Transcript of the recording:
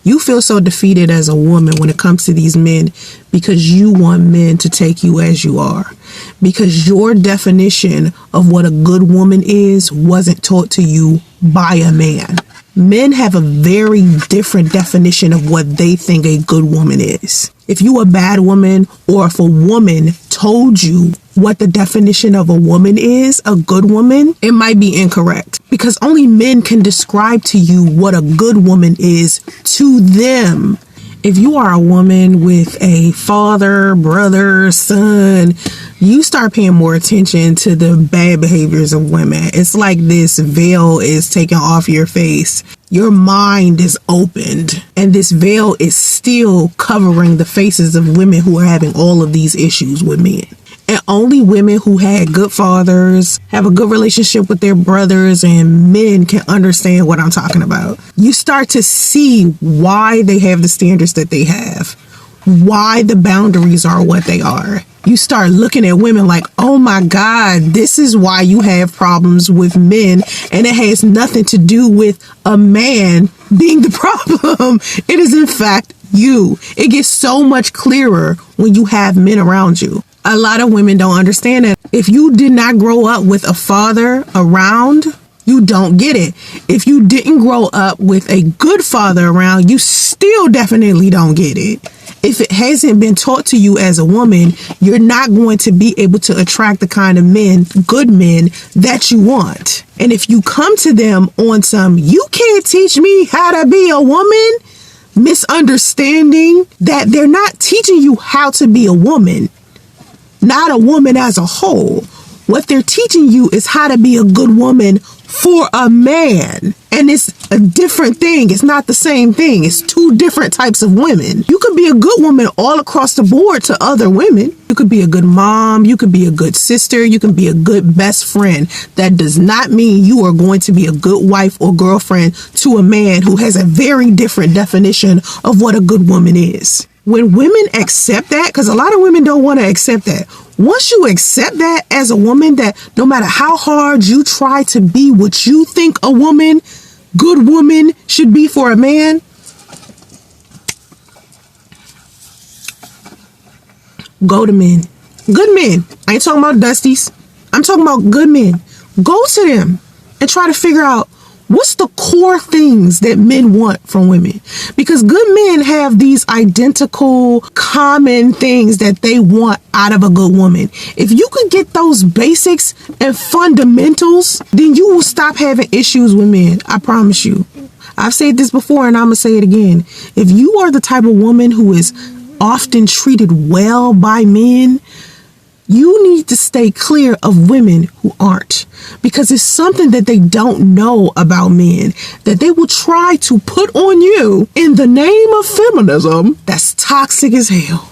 You feel so defeated as a woman when it comes to these men because you want men to take you as you are. Because your definition of what a good woman is wasn't taught to you by a man. Men have a very different definition of what they think a good woman is. If you a bad woman, or if a woman told you what the definition of a woman is, a good woman, it might be incorrect. Because only men can describe to you what a good woman is to them. If you are a woman with a father, brother, son, you start paying more attention to the bad behaviors of women. It's like this veil is taken off your face. Your mind is opened, and this veil is still covering the faces of women who are having all of these issues with men. And only women who had good fathers, have a good relationship with their brothers and men can understand what I'm talking about. You start to see why they have the standards that they have, why the boundaries are what they are. You start looking at women like, oh my God, this is why you have problems with men. And it has nothing to do with a man being the problem. It is in fact you. It gets so much clearer when you have men around you. A lot of women don't understand that. If you did not grow up with a father around, you don't get it. If you didn't grow up with a good father around, you still definitely don't get it. If it hasn't been taught to you as a woman, you're not going to be able to attract the kind of men, good men, that you want. And if you come to them on some, you can't teach me how to be a woman, misunderstanding that they're not teaching you how to be a woman, not a woman as a whole. What they're teaching you is how to be a good woman for a man. And it's a different thing. It's not the same thing. It's two different types of women. You could be a good woman all across the board to other women. You could be a good mom. You could be a good sister. You can be a good best friend. That does not mean you are going to be a good wife or girlfriend to a man who has a very different definition of what a good woman is. When women accept that, because a lot of women don't want to accept that. Once you accept that as a woman, that no matter how hard you try to be what you think a woman, good woman should be for a man, go to men. Good men. I ain't talking about dusties. I'm talking about good men. Go to them and try to figure out what's the core things that men want from women? Because good men have these identical common things that they want out of a good woman. If you could get those basics and fundamentals, then you will stop having issues with men. I promise you. I've said this before and I'm going to say it again. If you are the type of woman who is often treated well by men, you need to stay clear of women who aren't, because it's something that they don't know about men that they will try to put on you in the name of feminism that's toxic as hell.